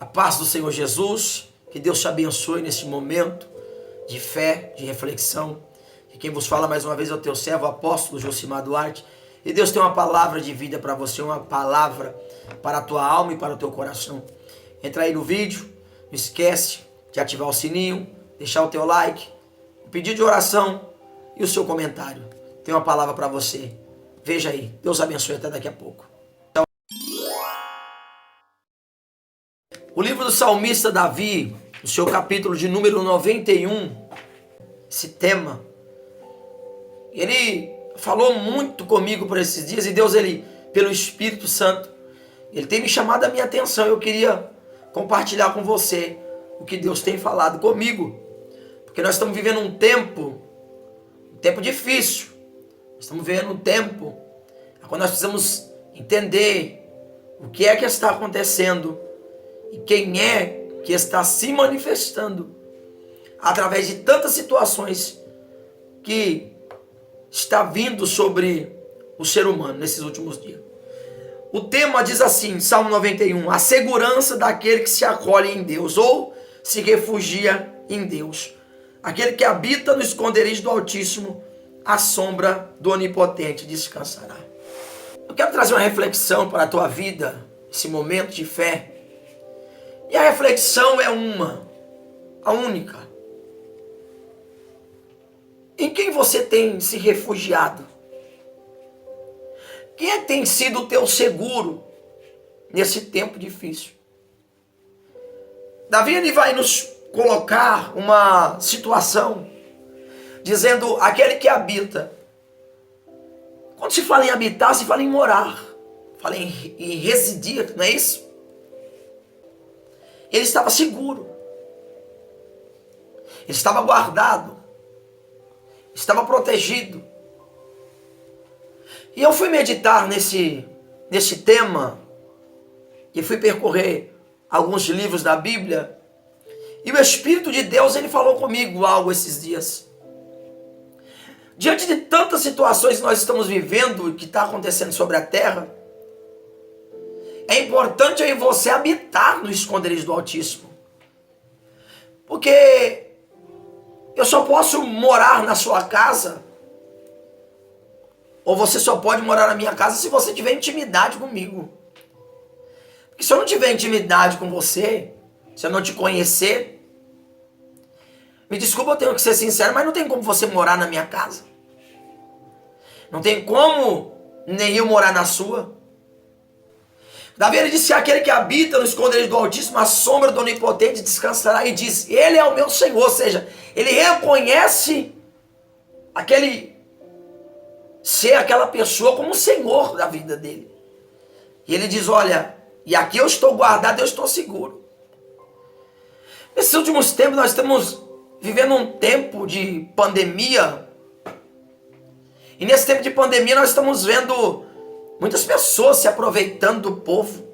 A paz do Senhor Jesus, que Deus te abençoe nesse momento de fé, de reflexão. E quem vos fala mais uma vez é o teu servo, o apóstolo Josimar Duarte. E Deus tem uma palavra de vida para você, uma palavra para a tua alma e para o teu coração. Entra aí no vídeo, não esquece de ativar o sininho, deixar o teu like, o pedido de oração e o seu comentário. Tem uma palavra para você. Veja aí. Deus abençoe até daqui a pouco. O livro do salmista Davi, no seu capítulo de número 91, esse tema, ele falou muito comigo por esses dias, e Deus, ele, pelo Espírito Santo, ele tem me chamado a minha atenção. Eu queria compartilhar com você o que Deus tem falado comigo, porque nós estamos vivendo um tempo difícil. Nós estamos vivendo um tempo quando nós precisamos entender o que é que está acontecendo e quem é que está se manifestando através de tantas situações que está vindo sobre o ser humano nesses últimos dias. O tema diz assim, Salmo 91, a segurança daquele que se acolhe em Deus ou se refugia em Deus. Aquele que habita no esconderijo do Altíssimo, à sombra do Onipotente descansará. Eu quero trazer uma reflexão para a tua vida, esse momento de fé. E a reflexão é a única. Em quem você tem se refugiado? Quem é que tem sido o teu seguro nesse tempo difícil? Davi, ele vai nos colocar uma situação dizendo aquele que habita. Quando se fala em habitar, se fala em morar, fala em residir, não é isso? Ele estava seguro, ele estava guardado, estava protegido. E eu fui meditar nesse tema, e fui percorrer alguns livros da Bíblia, e o Espírito de Deus, ele falou comigo algo esses dias. Diante de tantas situações que nós estamos vivendo e que está acontecendo sobre a terra, é importante aí você habitar no esconderijo do Altíssimo. Porque eu só posso morar na sua casa, ou você só pode morar na minha casa se você tiver intimidade comigo. Porque se eu não tiver intimidade com você, se eu não te conhecer, me desculpa, eu tenho que ser sincero, mas não tem como você morar na minha casa. Não tem como nem eu morar na sua. Davi, ele disse que aquele que habita no esconderijo do Altíssimo, a sombra do Onipotente descansará, e diz, ele é o meu Senhor. Ou seja, ele reconhece aquele ser, aquela pessoa como o Senhor da vida dele. E ele diz, olha, e aqui eu estou guardado, eu estou seguro. Nesses últimos tempos nós estamos vivendo um tempo de pandemia. E nesse tempo de pandemia nós estamos vendo muitas pessoas se aproveitando do povo.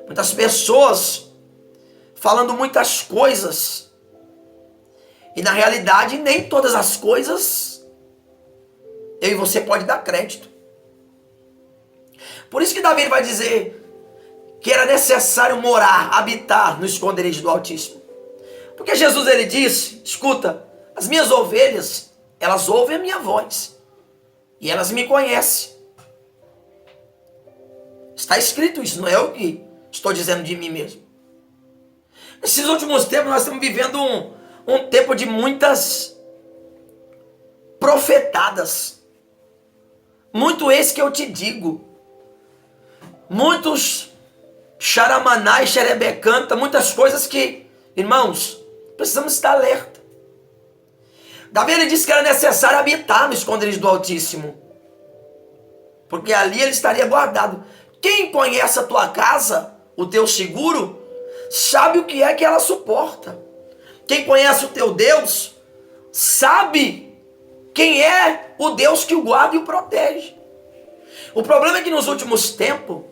Muitas pessoas falando muitas coisas. E na realidade nem todas as coisas eu e você pode dar crédito. Por isso que Davi vai dizer que era necessário morar, habitar no esconderijo do Altíssimo. Porque Jesus, ele disse, escuta, as minhas ovelhas, elas ouvem a minha voz. E elas me conhecem. Está escrito isso, não é eu que estou dizendo de mim mesmo. Nesses últimos tempos nós estamos vivendo um tempo de muitas profetadas. Muito esse que eu te digo. Muitos xaramaná e xerebecanta, muitas coisas que, irmãos, precisamos estar alerta. Davi, ele disse que era necessário habitar no esconderijo do Altíssimo, porque ali ele estaria guardado. Quem conhece a tua casa, o teu seguro, sabe o que é que ela suporta. Quem conhece o teu Deus, sabe quem é o Deus que o guarda e o protege. O problema é que nos últimos tempos,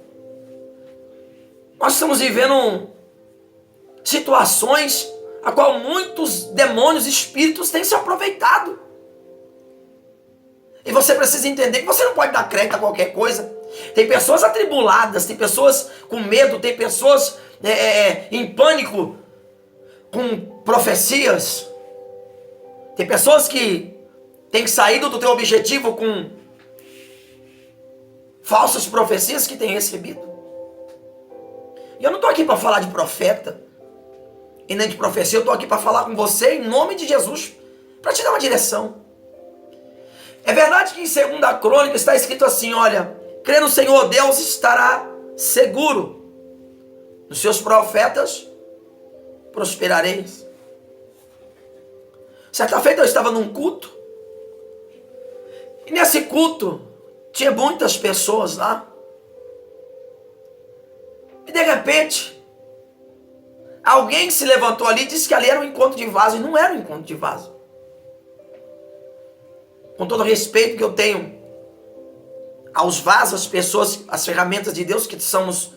nós estamos vivendo situações a qual muitos demônios, espíritos têm se aproveitado. E você precisa entender que você não pode dar crédito a qualquer coisa. Tem pessoas atribuladas, tem pessoas com medo, tem pessoas em pânico com profecias. Tem pessoas que têm saído do teu objetivo com falsas profecias que têm recebido. E eu não estou aqui para falar de profeta e nem de profecia. Eu estou aqui para falar com você em nome de Jesus, para te dar uma direção. É verdade que em 2 Crônicas está escrito assim, olha, crê no Senhor Deus estará seguro. Nos seus profetas prosperareis. Certa feita eu estava num culto. E nesse culto tinha muitas pessoas lá. E de repente, alguém se levantou ali e disse que ali era um encontro de vaso. E não era um encontro de vaso. Com todo o respeito que eu tenho aos vasos, às pessoas, as ferramentas de Deus, que somos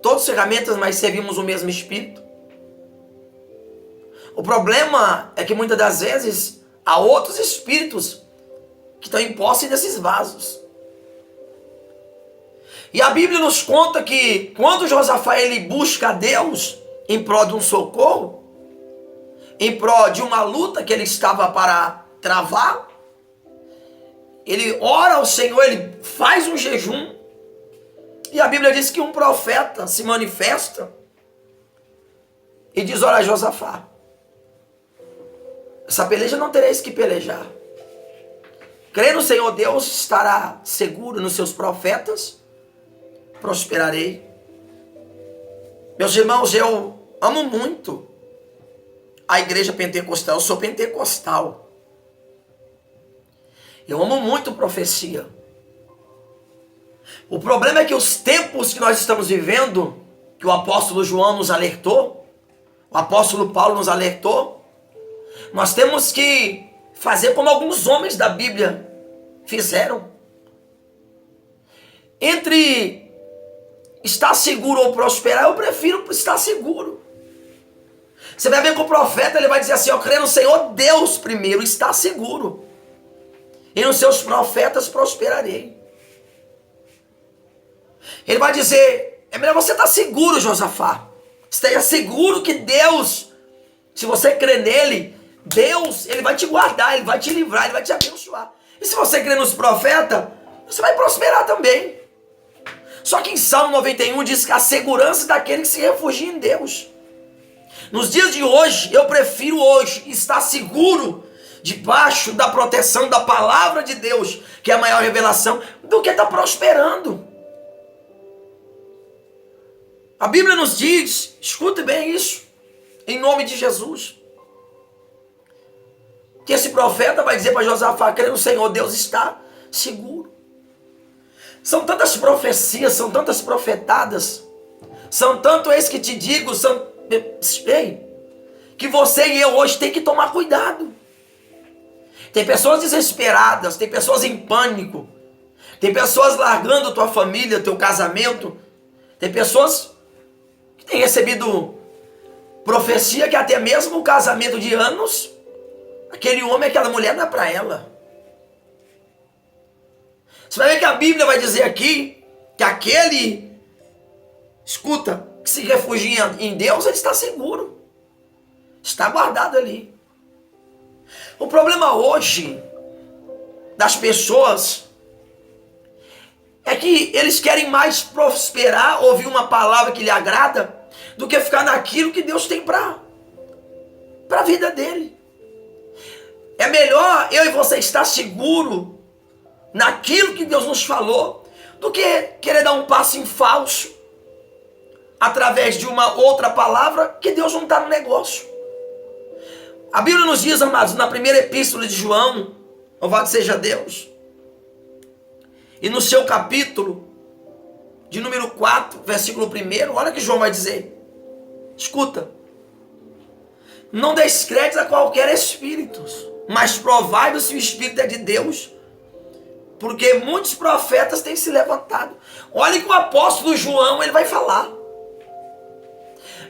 todas ferramentas, mas servimos o mesmo Espírito. O problema é que muitas das vezes há outros espíritos que estão em posse desses vasos. E a Bíblia nos conta que quando Josafá ele busca a Deus em prol de um socorro, em prol de uma luta que ele estava para travar, ele ora ao Senhor, ele faz um jejum, e a Bíblia diz que um profeta se manifesta e diz, olha Josafá, essa peleja não tereis que pelejar. Crê no Senhor Deus, estará seguro nos seus profetas, prosperarei. Meus irmãos, eu amo muito a igreja pentecostal, eu sou pentecostal. Eu amo muito profecia. O problema é que os tempos que nós estamos vivendo, que o apóstolo João nos alertou, o apóstolo Paulo nos alertou, nós temos que fazer como alguns homens da Bíblia fizeram. Entre estar seguro ou prosperar, eu prefiro estar seguro. Você vai ver que o profeta ele vai dizer assim, eu creio no Senhor Deus primeiro, está seguro. E nos seus profetas prosperarei. Ele vai dizer, é melhor você estar seguro, Josafá. Esteja seguro que Deus, se você crer nele, Deus, ele vai te guardar, ele vai te livrar, ele vai te abençoar. E se você crer nos profetas, você vai prosperar também. Só que em Salmo 91 diz que a segurança daquele que se refugia em Deus. Nos dias de hoje, eu prefiro hoje estar seguro debaixo da proteção da palavra de Deus, que é a maior revelação, do que estar prosperando. A Bíblia nos diz, escute bem isso, em nome de Jesus, que esse profeta vai dizer para Josafá, crê no Senhor, Deus está seguro. São tantas profecias, são tantas profetadas, são tanto eis que te digo, que você e eu hoje tem que tomar cuidado. Tem pessoas desesperadas, tem pessoas em pânico, tem pessoas largando tua família, teu casamento, tem pessoas que têm recebido profecia que até mesmo o casamento de anos, aquele homem, aquela mulher não é para ela. Você vai ver que a Bíblia vai dizer aqui que aquele, escuta, que se refugia em Deus, ele está seguro, está guardado ali. O problema hoje das pessoas é que eles querem mais prosperar, ouvir uma palavra que lhe agrada, do que ficar naquilo que Deus tem para a vida dele. É melhor eu e você estar seguro naquilo que Deus nos falou, do que querer dar um passo em falso através de uma outra palavra que Deus não está no negócio. A Bíblia nos diz, amados, na primeira epístola de João, louvado seja Deus, e no seu capítulo de número 4, versículo 1, olha o que João vai dizer. Escuta. Não deis crédito a qualquer espírito, mas provai se o espírito é de Deus, porque muitos profetas têm se levantado. Olha que o apóstolo João ele vai falar.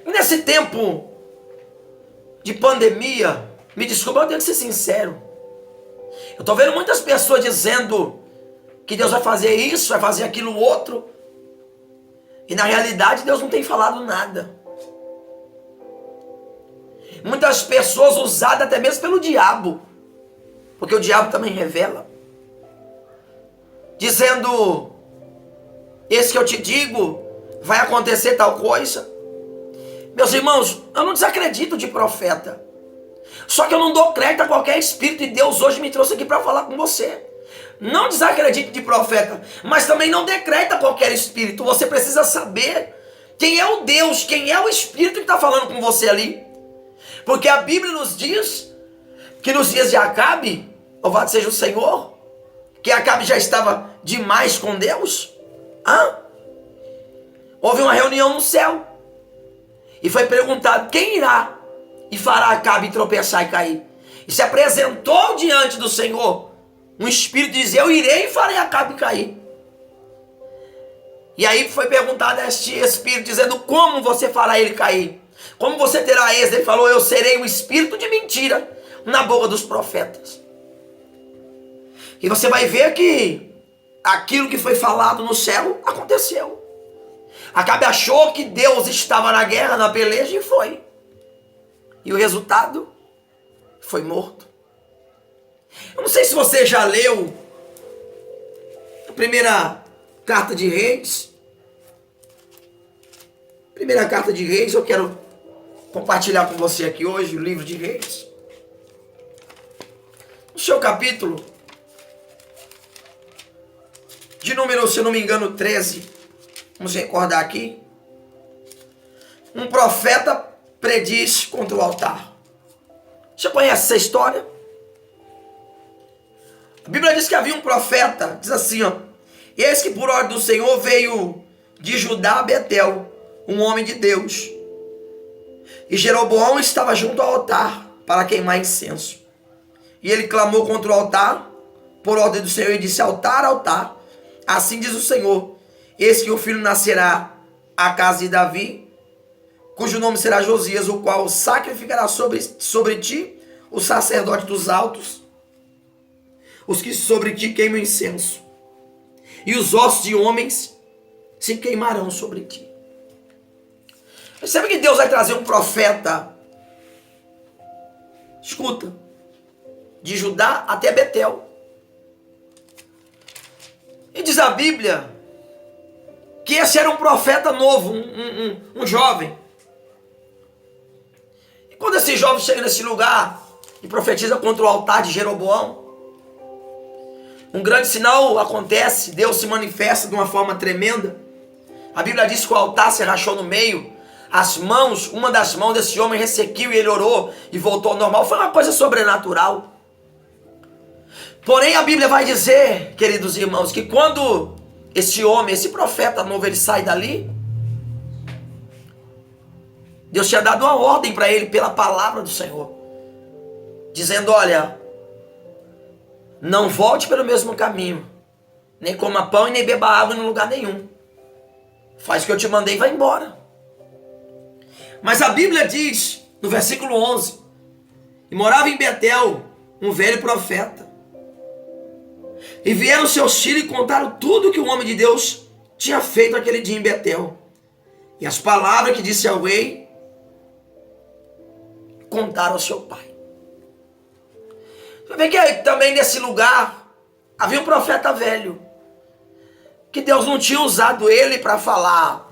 E nesse tempo de pandemia, me desculpa, eu tenho que ser sincero, eu estou vendo muitas pessoas dizendo que Deus vai fazer isso, vai fazer aquilo outro, e na realidade Deus não tem falado nada. Muitas pessoas usadas até mesmo pelo diabo, porque o diabo também revela, dizendo: esse que eu te digo, vai acontecer tal coisa. Meus irmãos, eu não desacredito de profeta, só que eu não dou crédito a qualquer espírito, e Deus hoje me trouxe aqui para falar com você. Não desacredite de profeta, mas também não dê crédito a qualquer espírito. Você precisa saber quem é o Deus, quem é o espírito que está falando com você ali. Porque a Bíblia nos diz que nos dias de Acabe, louvado seja o Senhor, que Acabe já estava demais com Deus. Houve uma reunião no céu e foi perguntado quem irá e fará Acabe tropeçar e cair. E se apresentou diante do Senhor um espírito diz: eu irei e farei Acabe cair. E aí foi perguntado a este espírito, dizendo: como você fará ele cair? Como você terá êxito? Ele falou: eu serei um espírito de mentira na boca dos profetas. E você vai ver que aquilo que foi falado no céu aconteceu. Acabe achou que Deus estava na guerra, na peleja, e foi. E o resultado foi morto. Eu não sei se você já leu a primeira carta de Reis. Primeira carta de Reis, eu quero compartilhar com você aqui hoje o livro de Reis. No seu capítulo de número, se eu não me engano, 13. Vamos recordar aqui. Um profeta prediz contra o altar. Você conhece essa história? A Bíblia diz que havia um profeta, diz assim, eis que por ordem do Senhor veio de Judá a Betel, um homem de Deus. E Jeroboão estava junto ao altar para queimar incenso. E ele clamou contra o altar, por ordem do Senhor, e disse: altar, altar, assim diz o Senhor, eis que o filho nascerá à casa de Davi, cujo nome será Josias, o qual sacrificará sobre ti o sacerdote dos altos, os que sobre ti queimam incenso, e os ossos de homens se queimarão sobre ti. Percebe que Deus vai trazer um profeta, escuta, de Judá até Betel. E diz a Bíblia que esse era um profeta novo, um jovem. E quando esse jovem chega nesse lugar e profetiza contra o altar de Jeroboão, um grande sinal acontece, Deus se manifesta de uma forma tremenda. A Bíblia diz que o altar se rachou no meio, as mãos, uma das mãos desse homem ressequiu e ele orou e voltou ao normal. Foi uma coisa sobrenatural. Porém a Bíblia vai dizer, queridos irmãos, que quando esse homem, esse profeta novo, ele sai dali, Deus tinha dado uma ordem para ele pela palavra do Senhor, dizendo: olha, não volte pelo mesmo caminho, nem coma pão e nem beba água em lugar nenhum. Faz o que eu te mandei e vai embora. Mas a Bíblia diz, no versículo 11, e morava em Betel um velho profeta, e vieram seus filhos e contaram tudo que o homem de Deus tinha feito aquele dia em Betel, e as palavras que disse ao rei, contaram ao seu pai. Você vê que aí, também nesse lugar havia um profeta velho, que Deus não tinha usado ele para falar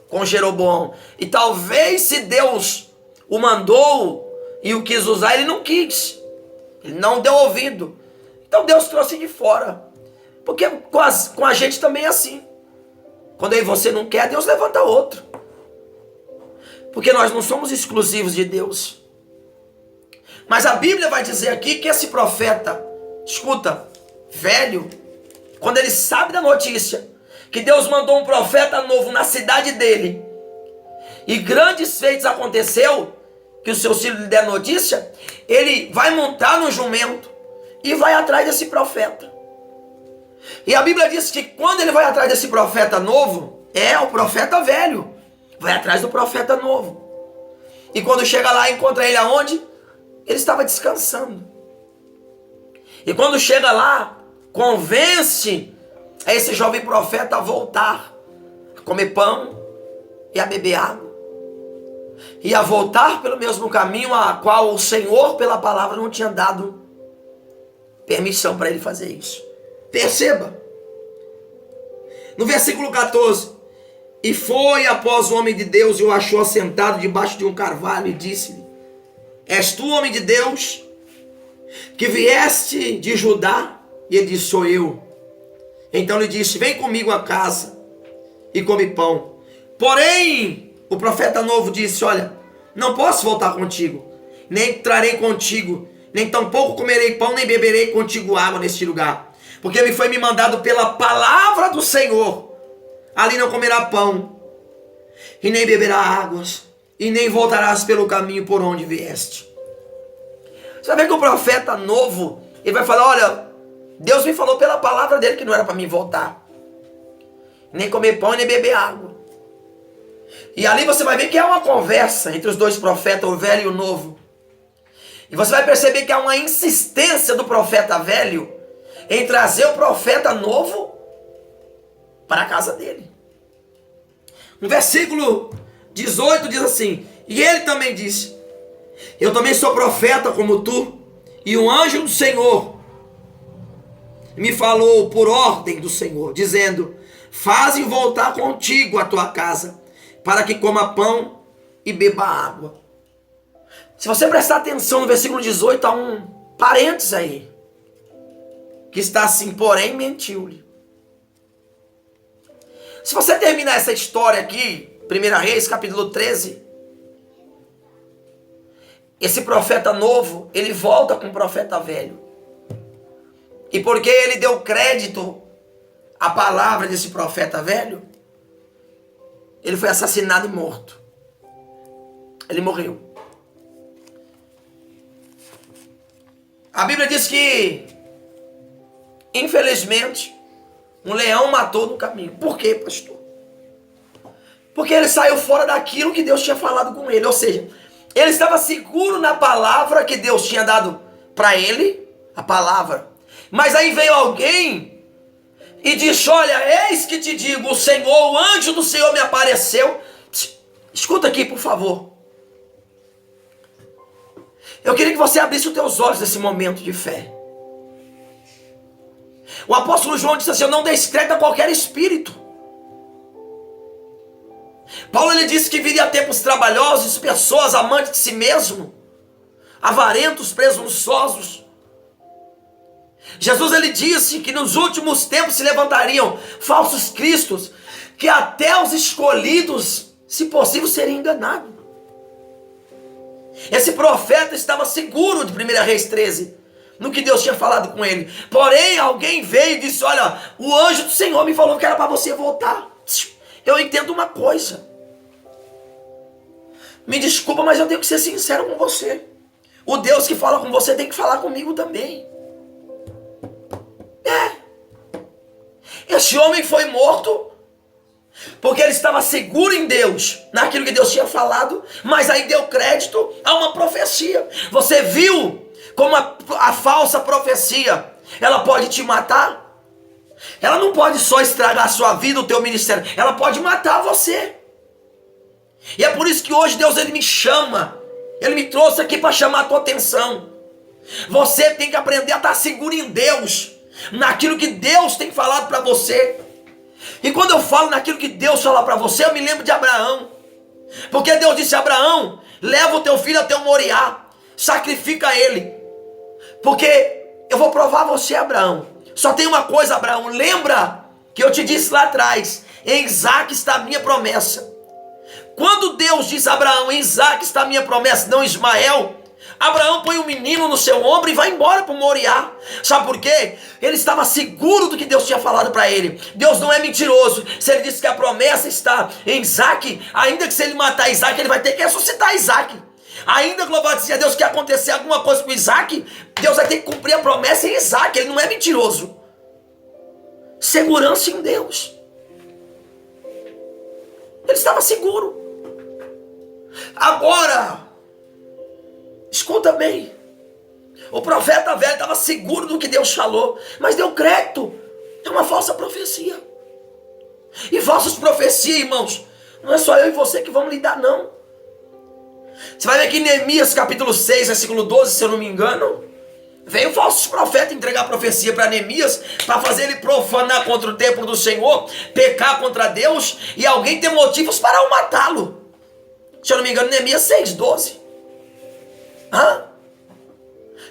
com Jeroboão. E talvez se Deus o mandou e o quis usar, ele não quis. Ele não deu ouvido. Então Deus trouxe de fora. Porque com a gente também é assim. Quando aí você não quer, Deus levanta outro. Porque nós não somos exclusivos de Deus. Mas a Bíblia vai dizer aqui que esse profeta, escuta, velho, quando ele sabe da notícia que Deus mandou um profeta novo na cidade dele, e grandes feitos aconteceu, que o seu filho lhe der notícia, ele vai montar no jumento e vai atrás desse profeta. E a Bíblia diz que quando ele vai atrás desse profeta novo, o profeta velho vai atrás do profeta novo. E quando chega lá, encontra ele aonde? Ele estava descansando. E quando chega lá, convence esse jovem profeta a voltar, a comer pão e a beber água. ia voltar pelo mesmo caminho a qual o Senhor, pela palavra, não tinha dado permissão para ele fazer isso. Perceba. No versículo 14. E foi após o homem de Deus e o achou assentado debaixo de um carvalho e disse-lhe: És tu, homem de Deus, que vieste de Judá? E ele disse: Sou eu. Então lhe disse: Vem comigo a casa e come pão. Porém, o profeta novo disse: Olha, não posso voltar contigo, nem trarei contigo, nem tampouco comerei pão, nem beberei contigo água neste lugar, porque me foi mandado pela palavra do Senhor: ali não comerá pão, e nem beberá águas, e nem voltarás pelo caminho por onde vieste. Você vai ver que o profeta novo, ele vai falar: olha, Deus me falou pela palavra dele que não era para mim voltar, nem comer pão, nem beber água. E ali você vai ver que há uma conversa entre os dois profetas, o velho e o novo. E você vai perceber que há uma insistência do profeta velho em trazer o profeta novo para a casa dele. No versículo 18 diz assim: E ele também disse: Eu também sou profeta como tu, e um anjo do Senhor me falou por ordem do Senhor, dizendo: Faze voltar contigo a tua casa, para que coma pão e beba água. Se você prestar atenção no versículo 18, há um parênteses aí, que está assim: porém mentiu-lhe. Se você terminar essa história aqui, 1 Reis, capítulo 13, esse profeta novo, ele volta com o profeta velho. E porque ele deu crédito à palavra desse profeta velho, ele foi assassinado e morto. Ele morreu. A Bíblia diz que, infelizmente, um leão matou no caminho. Por quê, pastor? Porque ele saiu fora daquilo que Deus tinha falado com ele. Ou seja, ele estava seguro na palavra que Deus tinha dado para ele, a palavra. Mas aí veio alguém e disse: olha, eis que te digo, o Senhor, o anjo do Senhor me apareceu. Escuta aqui, por favor. Eu queria que você abrisse os teus olhos nesse momento de fé. O apóstolo João disse assim: eu não descreto a qualquer espírito. Paulo, ele disse que viria tempos trabalhosos, pessoas amantes de si mesmo, avarentos, presunçosos. Jesus, ele disse que nos últimos tempos se levantariam falsos cristos, que até os escolhidos, se possível, seriam enganados. Esse profeta estava seguro de 1 Reis 13, no que Deus tinha falado com ele. Porém, alguém veio e disse: olha, o anjo do Senhor me falou que era para você voltar. Eu entendo uma coisa. Me desculpa, mas eu tenho que ser sincero com você. O Deus que fala com você tem que falar comigo também. Esse homem foi morto porque ele estava seguro em Deus, naquilo que Deus tinha falado, mas aí deu crédito a uma profecia. Você viu como a falsa profecia, ela pode te matar? Ela não pode só estragar a sua vida, o teu ministério, ela pode matar você. E é por isso que hoje Deus, ele me chama, ele me trouxe aqui para chamar a tua atenção. Você tem que aprender a estar seguro em Deus, naquilo que Deus tem falado para você. E quando eu falo naquilo que Deus fala para você, eu me lembro de Abraão. Porque Deus disse a Abraão: leva o teu filho até o Moriá, sacrifica ele, porque eu vou provar você, Abraão. Só tem uma coisa, Abraão, lembra que eu te disse lá atrás: em Isaac está a minha promessa. Quando Deus diz a Abraão: em Isaac está a minha promessa, não Ismael, Abraão põe o menino no seu ombro e vai embora para o Moriá. Sabe por quê? Ele estava seguro do que Deus tinha falado para ele. Deus não é mentiroso. Se ele disse que a promessa está em Isaac, ainda que se ele matar Isaac, ele vai ter que ressuscitar Isaac. Ainda que louvado seja Deus, que acontecer alguma coisa com Isaac, Deus vai ter que cumprir a promessa em Isaac. Ele não é mentiroso. Segurança em Deus. Ele estava seguro. Agora, escuta bem, o profeta velho estava seguro do que Deus falou, mas deu crédito. É uma falsa profecia. E falsas profecias, irmãos, não é só eu e você que vamos lidar, não. Você vai ver que em Neemias capítulo 6, versículo 12, se eu não me engano, veio falsos profetas entregar profecia para Neemias, para fazer ele profanar contra o templo do Senhor, pecar contra Deus, e alguém ter motivos para o matá-lo. Se eu não me engano, Neemias 6, 12.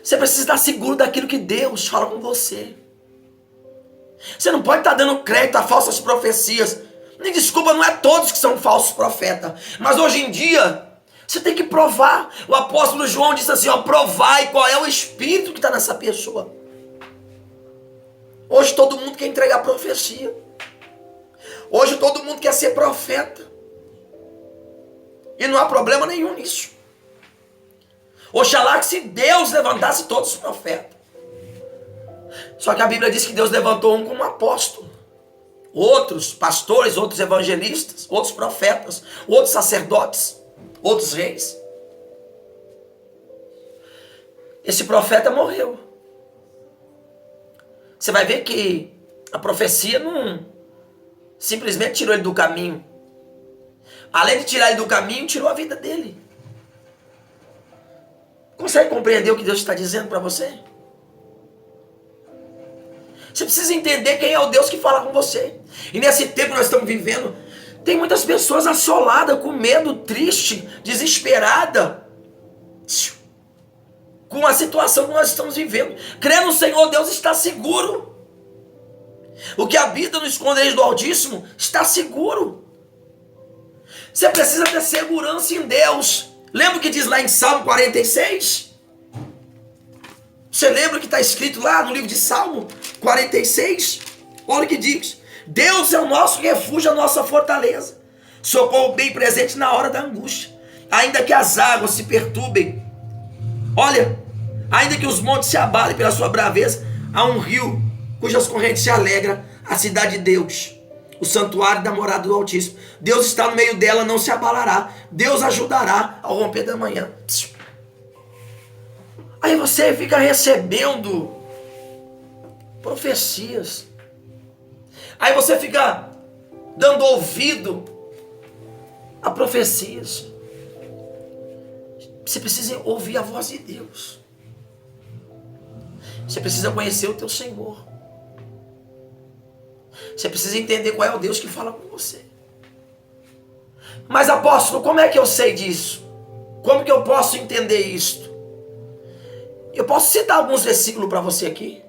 Você precisa estar seguro daquilo que Deus fala com você. Você não pode estar dando crédito a falsas profecias. Me desculpa, não é todos que são falsos profetas, mas hoje em dia você tem que provar. O apóstolo João disse assim, provai qual é o espírito que está nessa pessoa. Hoje todo mundo quer entregar profecia. Hoje todo mundo quer ser profeta. E não há problema nenhum nisso. Oxalá que se Deus levantasse todos os profetas. Só que a Bíblia diz que Deus levantou um como apóstolo. Outros pastores, outros evangelistas, outros profetas, outros sacerdotes, outros reis. Esse profeta morreu. Você vai ver que a profecia não simplesmente tirou ele do caminho. Além de tirar ele do caminho, tirou a vida dele. Consegue compreender o que Deus está dizendo para você? Você precisa entender quem é o Deus que fala com você. E nesse tempo que nós estamos vivendo, tem muitas pessoas assoladas, com medo, triste, desesperada, com a situação que nós estamos vivendo. Crê no Senhor, Deus está seguro. O que habita no esconderijo do Altíssimo está seguro. Você precisa ter segurança em Deus. Lembra o que diz lá em Salmo 46? Você lembra o que está escrito lá no livro de Salmo 46? Olha o que diz. Deus é o nosso refúgio, a nossa fortaleza. Socorro bem presente na hora da angústia. Ainda que as águas se perturbem. Olha, ainda que os montes se abalem pela sua braveza, há um rio cujas correntes se alegram, a cidade de Deus, o santuário da morada do Altíssimo. Deus está no meio dela, não se abalará. Deus ajudará ao romper da manhã. Aí você fica recebendo profecias. Aí você fica dando ouvido a profecias. Você precisa ouvir a voz de Deus. Você precisa conhecer o teu Senhor. Você precisa entender qual é o Deus que fala com você. Mas apóstolo, como é que eu sei disso? Como que eu posso entender isto? Eu posso citar alguns versículos para você aqui?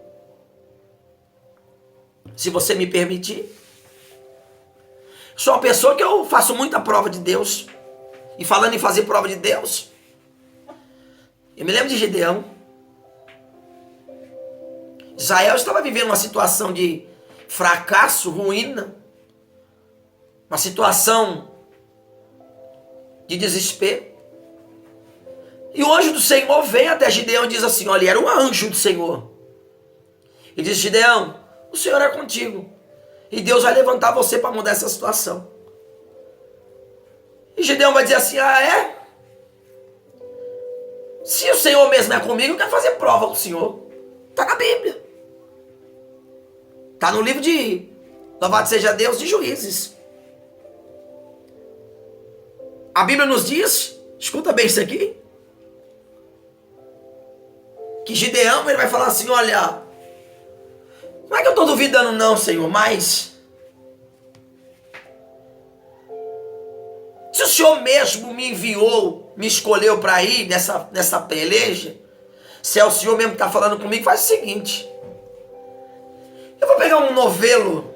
Se você me permitir. Sou uma pessoa que eu faço muita prova de Deus. E falando em fazer prova de Deus, eu me lembro de Gideão. Israel estava vivendo uma situação de fracasso, ruína. Uma situação de desespero. E o anjo do Senhor vem até Gideão e diz assim, olha, era um anjo do Senhor. E diz, Gideão, o Senhor é contigo. E Deus vai levantar você para mudar essa situação. E Gideão vai dizer assim, é? Se o Senhor mesmo é comigo, eu quero fazer prova com o Senhor. Está na Bíblia. Está no livro de Louvado seja Deus de Juízes. A Bíblia nos diz, escuta bem isso aqui, que Gideão ele vai falar assim, olha, não é que eu estou duvidando não, Senhor, mas se o Senhor mesmo me enviou, me escolheu para ir nessa peleja, se é o Senhor mesmo que está falando comigo, faz o seguinte, eu vou pegar um novelo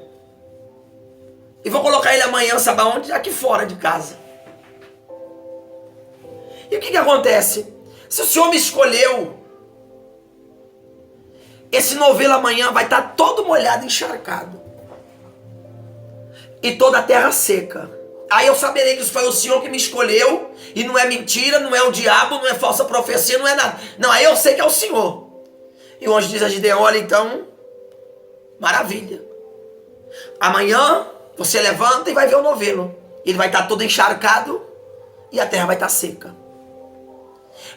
e vou colocar ele amanhã, sabe aonde? Aqui fora de casa. E o que acontece? Se o Senhor me escolheu, esse novelo amanhã vai estar todo molhado, encharcado. E toda a terra seca. Aí eu saberei que foi o Senhor que me escolheu. E não é mentira, não é o diabo, não é falsa profecia, não é nada. Não, aí eu sei que é o Senhor. E o anjo diz a Gideão, olha então, maravilha. Amanhã você levanta e vai ver o novelo. Ele vai estar todo encharcado e a terra vai estar seca.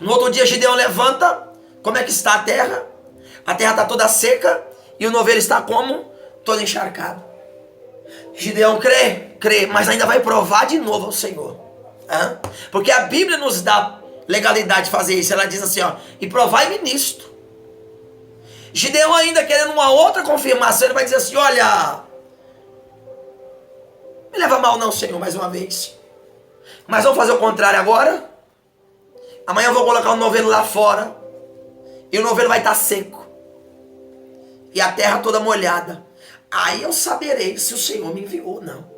No outro dia Gideão levanta, como é que está a terra? A terra está toda seca e o novelo está como? Todo encharcado. Gideão crê, mas ainda vai provar de novo ao Senhor. Porque a Bíblia nos dá legalidade de fazer isso. Ela diz assim, ó, e provai-me nisto. Gideão ainda querendo uma outra confirmação, ele vai dizer assim, olha, me leva mal não, Senhor, mais uma vez. Mas vamos fazer o contrário agora. Amanhã eu vou colocar um novelo lá fora. E o novelo vai estar seco. E a terra toda molhada. Aí eu saberei se o Senhor me enviou ou não.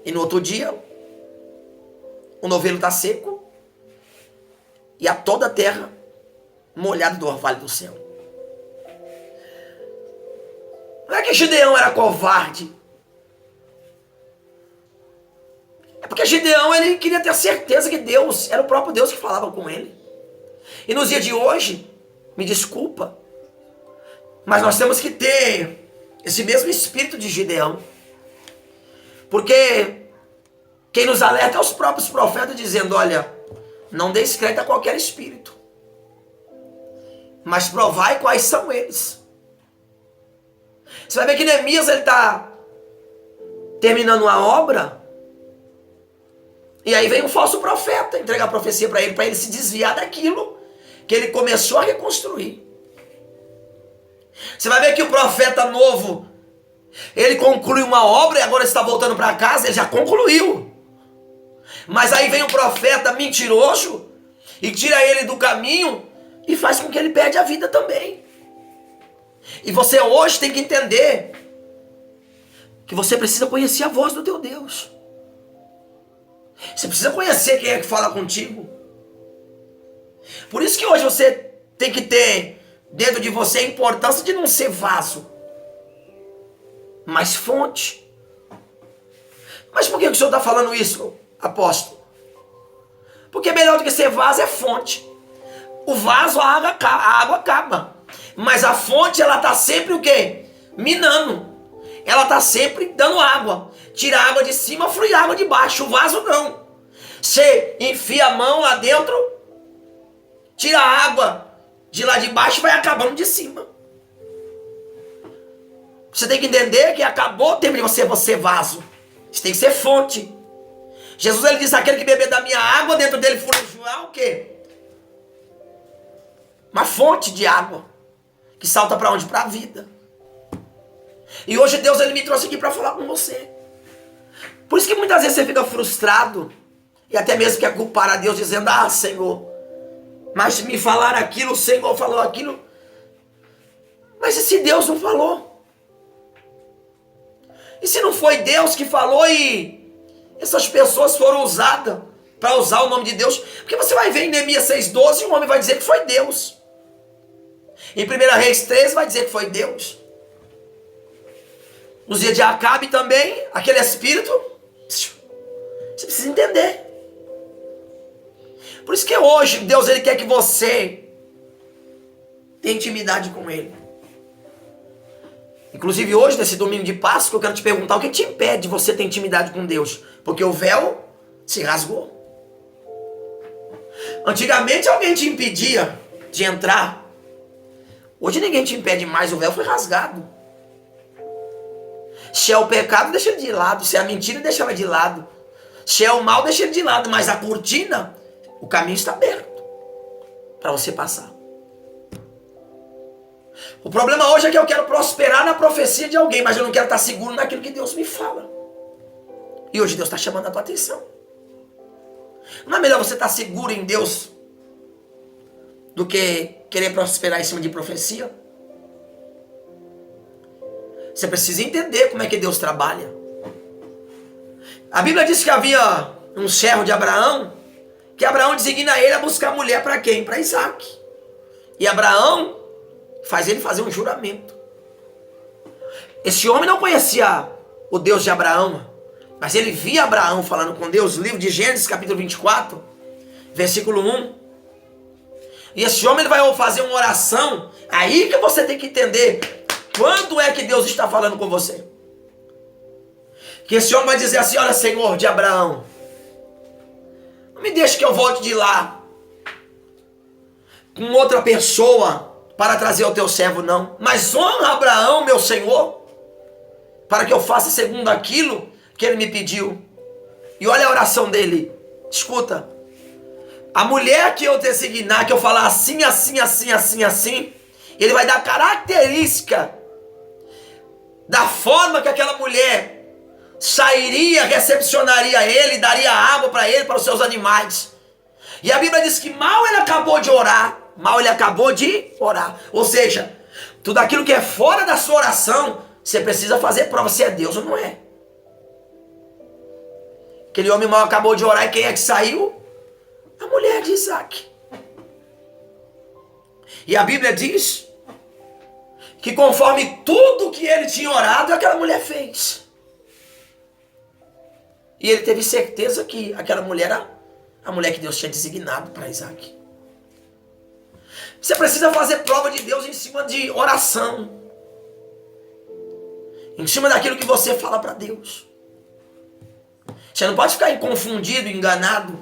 E no outro dia, o novelo está seco. E a toda a terra molhada do orvalho do céu. Não é que Gideão era covarde. É porque Gideão, ele queria ter certeza que Deus, era o próprio Deus que falava com ele. E nos dias de hoje, me desculpa, mas nós temos que ter esse mesmo espírito de Gideão. Porque quem nos alerta é os próprios profetas dizendo, olha, não deis crédito a qualquer espírito, mas provai quais são eles. Você vai ver que Neemias, ele está terminando uma obra, e aí vem um falso profeta entregar a profecia para ele se desviar daquilo que ele começou a reconstruir. Você vai ver que o profeta novo, ele conclui uma obra e agora está voltando para casa, ele já concluiu. Mas aí vem um profeta mentiroso e tira ele do caminho e faz com que ele perde a vida também. E você hoje tem que entender que você precisa conhecer a voz do teu Deus. Você precisa conhecer quem é que fala contigo. Por isso que hoje você tem que ter dentro de você a importância de não ser vaso, mas fonte. Mas por que o senhor está falando isso, apóstolo? Porque melhor do que ser vaso é fonte. O vaso, a água acaba. Mas a fonte, ela está sempre o quê? Minando. Ela está sempre dando água. Tira a água de cima, flui água de baixo. O vaso não. Você enfia a mão lá dentro, tira a água de lá de baixo e vai acabando de cima. Você tem que entender que acabou o tempo de você vaso. Você tem que ser fonte. Jesus, ele disse, aquele que beber da minha água, dentro dele fluirá o quê? Uma fonte de água. Que salta para onde? Para a vida. E hoje Deus, ele me trouxe aqui para falar com você. Por isso que muitas vezes você fica frustrado. E até mesmo quer culpar a Deus dizendo, ah, Senhor, mas me falaram aquilo, o Senhor falou aquilo. Mas e se Deus não falou? E se não foi Deus que falou e essas pessoas foram usadas para usar o nome de Deus? Porque você vai ver em Neemias 6,12, um homem vai dizer que foi Deus. Em 1 Reis 13 vai dizer que foi Deus. Nos dias de Acabe também, aquele espírito, você precisa entender. Por isso que hoje Deus, ele quer que você tenha intimidade com ele. Inclusive hoje, nesse domingo de Páscoa, eu quero te perguntar o que te impede de você ter intimidade com Deus. Porque o véu se rasgou. Antigamente alguém te impedia de entrar. Hoje ninguém te impede mais, o véu foi rasgado. Se é o pecado, deixa ele de lado. Se é a mentira, deixa ela de lado. Se é o mal, deixa ele de lado. Mas a cortina, o caminho está aberto para você passar. O problema hoje é que eu quero prosperar na profecia de alguém, mas eu não quero estar seguro naquilo que Deus me fala. E hoje Deus está chamando a tua atenção. Não é melhor você estar seguro em Deus do que querer prosperar em cima de profecia? Você precisa entender como é que Deus trabalha. A Bíblia diz que havia um servo de Abraão, que Abraão designa ele a buscar mulher para quem? Para Isaac. E Abraão faz ele fazer um juramento. Esse homem não conhecia o Deus de Abraão, mas ele via Abraão falando com Deus. Livro de Gênesis, capítulo 24, versículo 1. E esse homem, ele vai fazer uma oração. Aí que você tem que entender quando é que Deus está falando com você. Que esse homem vai dizer assim, olha, Senhor de Abraão, não me deixe que eu volte de lá com outra pessoa para trazer o teu servo, não. Mas honra Abraão, meu Senhor, para que eu faça segundo aquilo que ele me pediu. E olha a oração dele. Escuta. A mulher que eu designar, que eu falar assim, assim, assim, assim, assim, ele vai dar característica da forma que aquela mulher sairia, recepcionaria ele, daria água para ele, para os seus animais. E a Bíblia diz que mal ele acabou de orar, ou seja, tudo aquilo que é fora da sua oração, você precisa fazer prova se é Deus ou não é. Aquele homem mal acabou de orar e quem é que saiu? A mulher de Isaac. E a Bíblia diz que conforme tudo que ele tinha orado, aquela mulher fez. E ele teve certeza que aquela mulher era a mulher que Deus tinha designado para Isaac. Você precisa fazer prova de Deus em cima de oração. Em cima daquilo que você fala para Deus. Você não pode ficar confundido, enganado.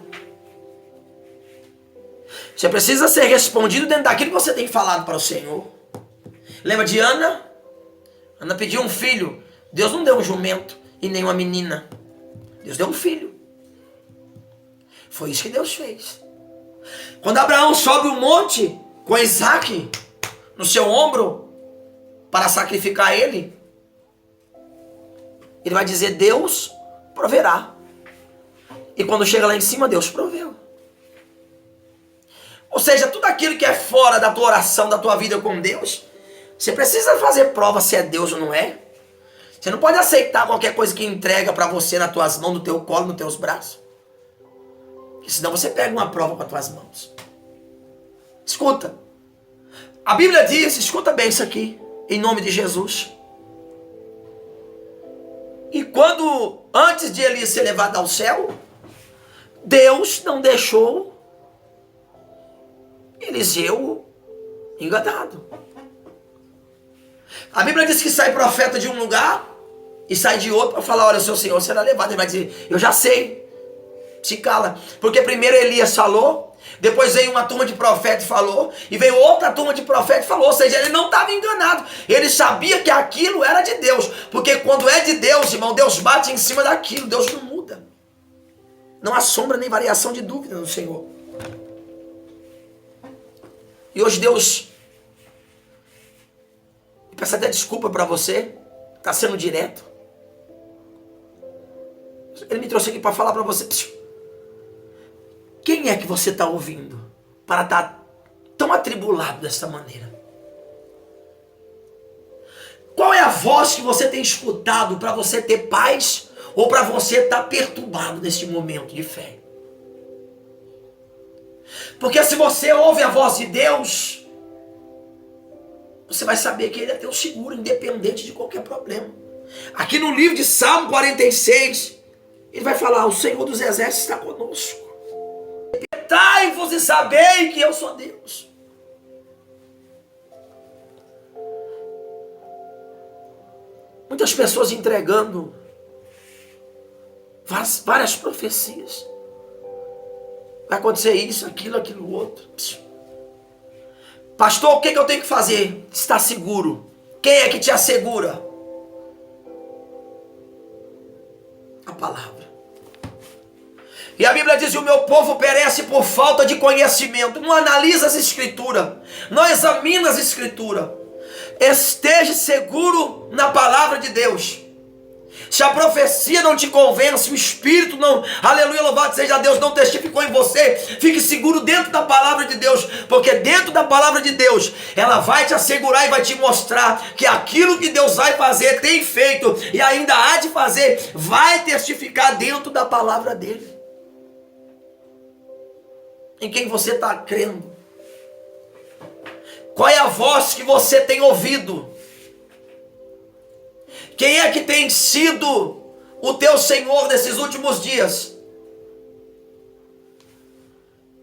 Você precisa ser respondido dentro daquilo que você tem falado para o Senhor. Lembra de Ana? Ana pediu um filho. Deus não deu um jumento e nem uma menina. Deus deu um filho. Foi isso que Deus fez. Quando Abraão sobe o monte com Isaac no seu ombro para sacrificar ele, ele vai dizer: Deus proverá. E quando chega lá em cima, Deus proveu. Ou seja, tudo aquilo que é fora da tua oração, da tua vida com Deus, você precisa fazer prova se é Deus ou não é. Você não pode aceitar qualquer coisa que entrega para você nas tuas mãos, no teu colo, nos teus braços. Porque senão você pega uma prova com as tuas mãos. Escuta. A Bíblia diz, escuta bem isso aqui, em nome de Jesus. E quando, antes de Elias ser levado ao céu, Deus não deixou Eliseu enganado. A Bíblia diz que sai profeta de um lugar e sai de outro para falar: olha, seu senhor será levado. Ele vai dizer: eu já sei. Se cala. Porque primeiro Elias falou, depois veio uma turma de profeta e falou, e veio outra turma de profeta e falou. Ou seja, ele não estava enganado. Ele sabia que aquilo era de Deus. Porque quando é de Deus, irmão, Deus bate em cima daquilo. Deus não muda. Não há sombra nem variação de dúvida no Senhor. E hoje Deus, eu peço até desculpa para você, está sendo direto. Ele me trouxe aqui para falar para você. Quem é que você está ouvindo para estar tão atribulado dessa maneira? Qual é a voz que você tem escutado para você ter paz ou para você estar perturbado neste momento de fé? Porque se você ouve a voz de Deus, você vai saber que Ele é teu seguro, independente de qualquer problema. Aqui no livro de Salmo 46, ele vai falar: o Senhor dos Exércitos está conosco. Apertai-vos e sabei que eu sou Deus. Muitas pessoas entregando várias profecias. Vai acontecer isso, aquilo, outro. Pastor, o que eu tenho que fazer? Estar seguro. Quem é que te assegura? A palavra. E a Bíblia diz: o meu povo perece por falta de conhecimento. Não analisa as escrituras, não examina as escrituras. Esteja seguro na palavra de Deus. Se a profecia não te convence, o Espírito não, aleluia, louvado seja Deus, não testificou em você, fique seguro dentro da palavra de Deus, porque dentro da palavra de Deus, ela vai te assegurar e vai te mostrar que aquilo que Deus vai fazer, tem feito e ainda há de fazer, vai testificar dentro da palavra dele. Em quem você está crendo? Qual é a voz que você tem ouvido? Quem é que tem sido o teu Senhor nesses últimos dias?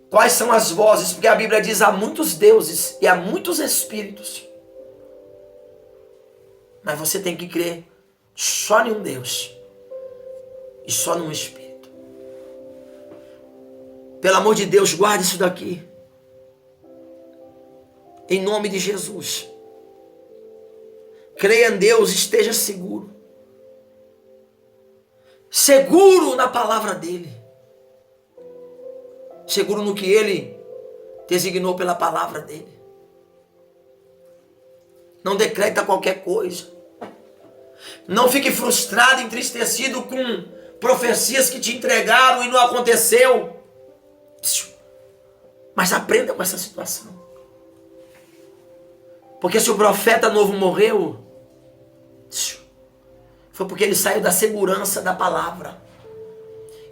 Quais são as vozes? Porque a Bíblia diz: há muitos deuses e há muitos espíritos. Mas você tem que crer só em um Deus e só num Espírito. Pelo amor de Deus, guarde isso daqui. Em nome de Jesus. Creia em Deus, esteja seguro. Seguro na palavra dele. seguro no que Ele designou pela palavra dEle. Não decreta qualquer coisa. Não fique frustrado, entristecido com profecias que te entregaram e não aconteceu. Mas aprenda com essa situação. Porque se o profeta novo morreu, foi porque ele saiu da segurança da palavra.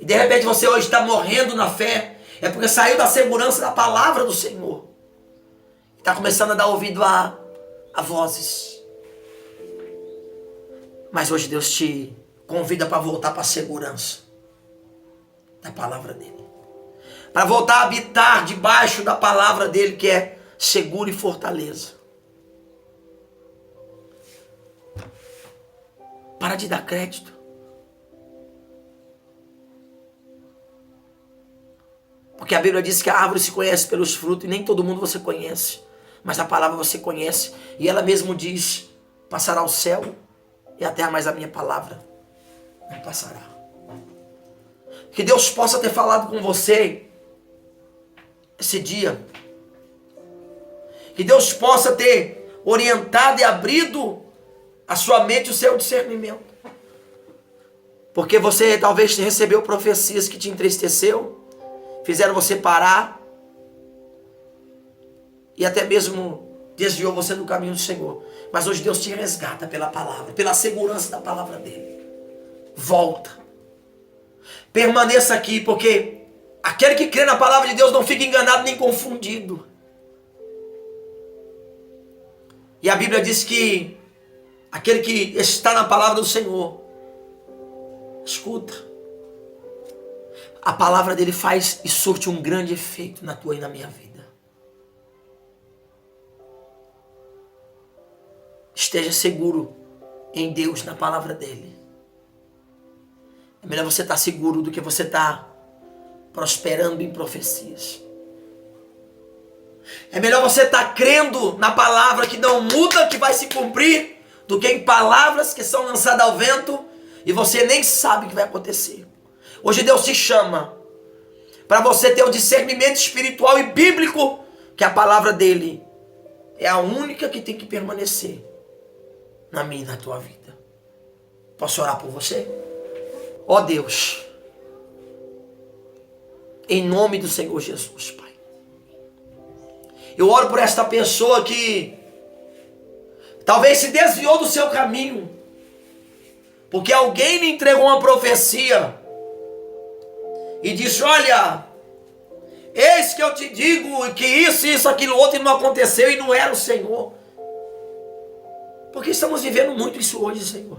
E de repente você hoje está morrendo na fé, é porque saiu da segurança da palavra do Senhor. Está começando a dar ouvido a vozes. Mas hoje Deus te convida para voltar para a segurança da palavra dele. Para voltar a habitar debaixo da palavra dele, que é seguro e fortaleza. Para de dar crédito. Porque a Bíblia diz que a árvore se conhece pelos frutos e nem todo mundo você conhece. Mas a palavra você conhece. E ela mesmo diz, passará o céu e a terra, mas a minha palavra não passará. Que Deus possa ter falado com você esse dia. Que Deus possa ter orientado e abrido a sua mente, o seu discernimento. Porque você talvez recebeu profecias que te entristeceu, fizeram você parar e até mesmo desviou você do caminho do Senhor. Mas hoje Deus te resgata pela palavra, pela segurança da palavra dele. Volta. Permaneça aqui, porque aquele que crê na palavra de Deus não fica enganado nem confundido. E a Bíblia diz que aquele que está na palavra do Senhor, escuta. A palavra dele faz e surte um grande efeito na tua e na minha vida. Esteja seguro em Deus, na palavra dele. É melhor você estar seguro do que você estar prosperando em profecias. É melhor você estar crendo na palavra que não muda, que vai se cumprir, do que em palavras que são lançadas ao vento e você nem sabe o que vai acontecer. Hoje Deus te chama para você ter o discernimento espiritual e bíblico, que a palavra dele é a única que tem que permanecer na minha e na tua vida. Posso orar por você? Ó Deus, em nome do Senhor Jesus, Pai, eu oro por esta pessoa que talvez se desviou do seu caminho, porque alguém lhe entregou uma profecia e disse: olha, eis que eu te digo que isso, aquilo, outro, e não aconteceu, e não era o Senhor. Porque estamos vivendo muito isso hoje, Senhor.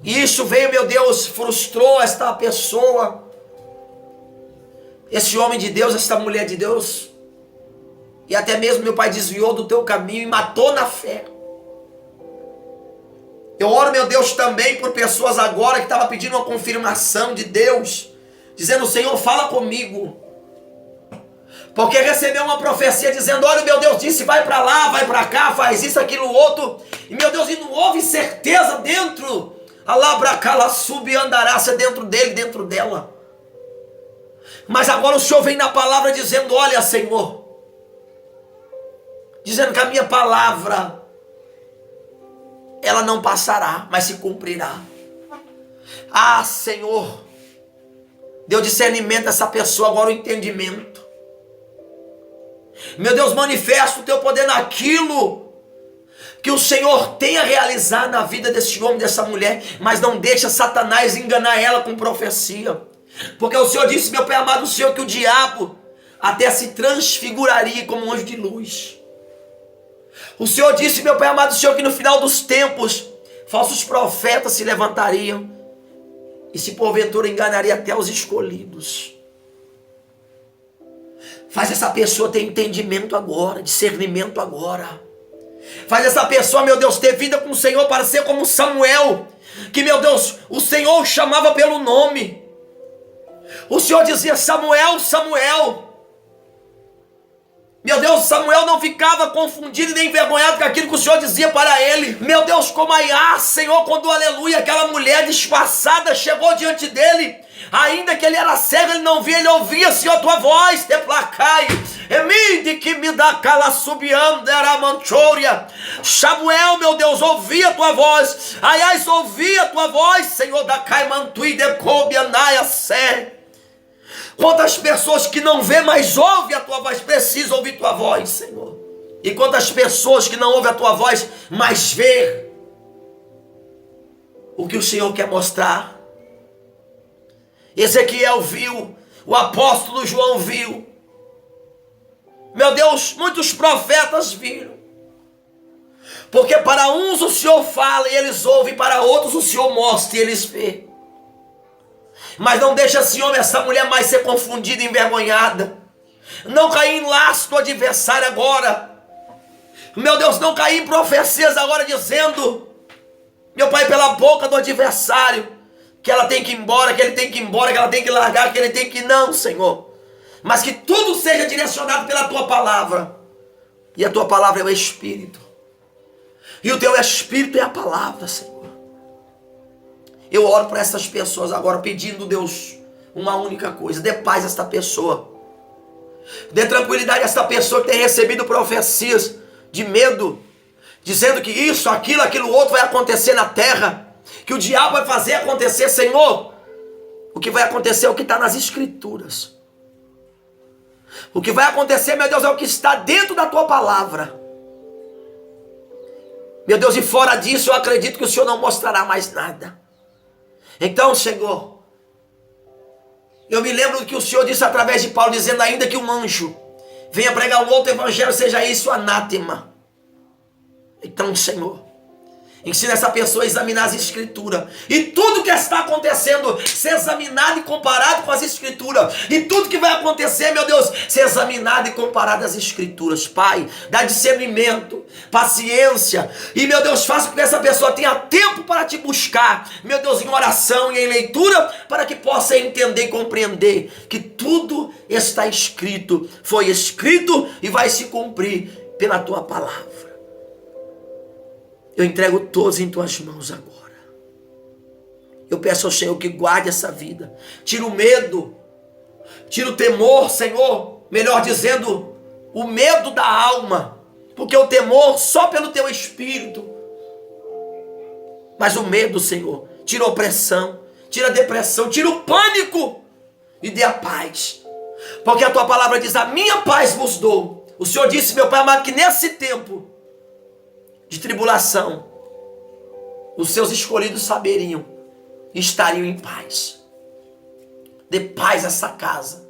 E isso veio, meu Deus, frustrou esta pessoa, esse homem de Deus, esta mulher de Deus, e até mesmo, meu Pai, desviou do teu caminho e matou na fé. Eu oro, meu Deus, também por pessoas agora que estavam pedindo uma confirmação de Deus, dizendo: Senhor, fala comigo. Porque recebeu uma profecia dizendo: olha, meu Deus disse, vai para lá, vai para cá, faz isso, aquilo, outro. E meu Deus, e não houve certeza dentro. Alabracala sub andarácia dentro dele, dentro dela. Mas agora o Senhor vem na palavra dizendo: olha, Senhor, dizendo que a minha palavra, ela não passará, mas se cumprirá. Ah, Senhor, deu discernimento a essa pessoa, agora o entendimento. Meu Deus, manifesta o teu poder naquilo que o Senhor tem a realizar na vida desse homem, dessa mulher, mas não deixa Satanás enganar ela com profecia. Porque o Senhor disse, meu Pai amado, o Senhor, que o diabo até se transfiguraria como um anjo de luz. O Senhor disse, meu Pai amado, o Senhor, que no final dos tempos falsos profetas se levantariam e se porventura enganaria até os escolhidos. Faz essa pessoa ter entendimento agora, discernimento agora. Faz essa pessoa, meu Deus, ter vida com o Senhor para ser como Samuel, que, meu Deus, o Senhor o chamava pelo nome. O Senhor dizia: Samuel, Samuel. Meu Deus, Samuel não ficava confundido e nem envergonhado com aquilo que o Senhor dizia para ele. Meu Deus, como Aiá, Senhor, quando, aleluia, aquela mulher disfarçada chegou diante dele, ainda que ele era cego, ele não via, ele ouvia, Senhor, tua voz, te placai. Emide que me dá cala subiando, era manchoria. Samuel, meu Deus, ouvia a tua voz. Aiás, ouvia a tua voz, Senhor, da caimantui de cobia naia sé. Quantas pessoas que não vê, mas ouve a tua voz, precisam ouvir tua voz, Senhor. E quantas pessoas que não ouvem a tua voz, mas vê o que o Senhor quer mostrar. Ezequiel viu, o apóstolo João viu. Meu Deus, muitos profetas viram. Porque para uns o Senhor fala e eles ouvem, para outros o Senhor mostra e eles vê. Mas não deixa esse homem, essa mulher mais ser confundida e envergonhada. Não cair em laço do adversário agora. Meu Deus, não cair em profecias agora dizendo, meu Pai, pela boca do adversário, que ela tem que ir embora, que ele tem que ir embora, que ela tem que largar, que ele tem que ir. Não, Senhor. Mas que tudo seja direcionado pela tua palavra. E a tua palavra é o Espírito. E o teu Espírito é a palavra, Senhor. Eu oro para essas pessoas agora, pedindo, Deus, uma única coisa: dê paz a esta pessoa, dê tranquilidade a esta pessoa que tem recebido profecias de medo, dizendo que isso, aquilo outro vai acontecer na terra, que o diabo vai fazer acontecer. Senhor, o que vai acontecer é o que está nas Escrituras. O que vai acontecer, meu Deus, é o que está dentro da tua palavra. Meu Deus, e fora disso eu acredito que o Senhor não mostrará mais nada. Então, Senhor, eu me lembro do que o Senhor disse através de Paulo, dizendo: ainda que um anjo venha pregar um outro evangelho, seja isso anátema. Então, Senhor, ensina essa pessoa a examinar as Escrituras. E tudo que está acontecendo, ser examinado e comparado com as Escrituras. E tudo que vai acontecer, meu Deus, ser examinado e comparado às Escrituras. Pai, dá discernimento, paciência. E, meu Deus, faça com que essa pessoa tenha tempo para te buscar. Meu Deus, em oração e em leitura, para que possa entender e compreender que tudo está escrito. Foi escrito e vai se cumprir pela tua palavra. Eu entrego todos em tuas mãos agora. Eu peço ao Senhor que guarde essa vida. Tira o medo. Tira o temor, Senhor. Melhor dizendo, o medo da alma. Porque o temor só pelo teu espírito. Mas o medo, Senhor, tira a opressão, tira a depressão, tira o pânico e dê a paz. Porque a tua palavra diz: a minha paz vos dou. O Senhor disse, meu Pai amado, que nesse tempo de tribulação, os seus escolhidos saberiam e estariam em paz. Dê paz a essa casa,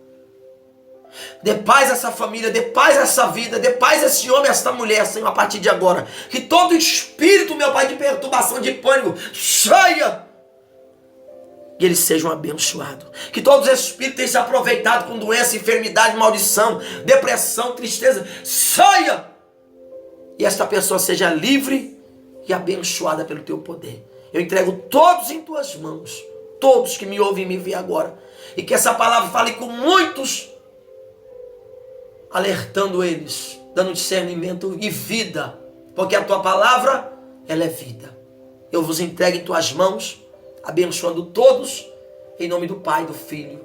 dê paz a essa família, dê paz a essa vida, dê paz a esse homem, a essa mulher, Senhor, a partir de agora. Que todo espírito, meu Pai, de perturbação, de pânico, saia e eles sejam abençoados. Que todos os espíritos tenham se aproveitado com doença, enfermidade, maldição, depressão, tristeza, saia! E esta pessoa seja livre e abençoada pelo teu poder. Eu entrego todos em tuas mãos. Todos que me ouvem e me veem agora. E que essa palavra fale com muitos, alertando eles, dando discernimento e vida. Porque a tua palavra, ela é vida. Eu vos entrego em tuas mãos, abençoando todos, em nome do Pai, do Filho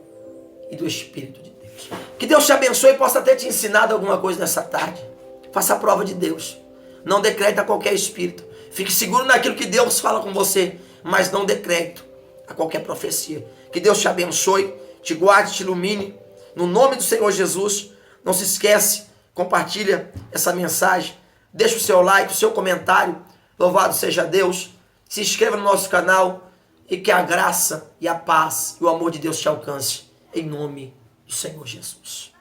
e do Espírito de Deus. Que Deus te abençoe e possa ter te ensinado alguma coisa nessa tarde. Faça a prova de Deus. Não dê crédito a qualquer espírito. Fique seguro naquilo que Deus fala com você, mas não dê crédito a qualquer profecia. Que Deus te abençoe, te guarde, te ilumine. No nome do Senhor Jesus, não se esquece, compartilha essa mensagem. Deixa o seu like, o seu comentário. Louvado seja Deus. Se inscreva no nosso canal e que a graça e a paz e o amor de Deus te alcance. Em nome do Senhor Jesus.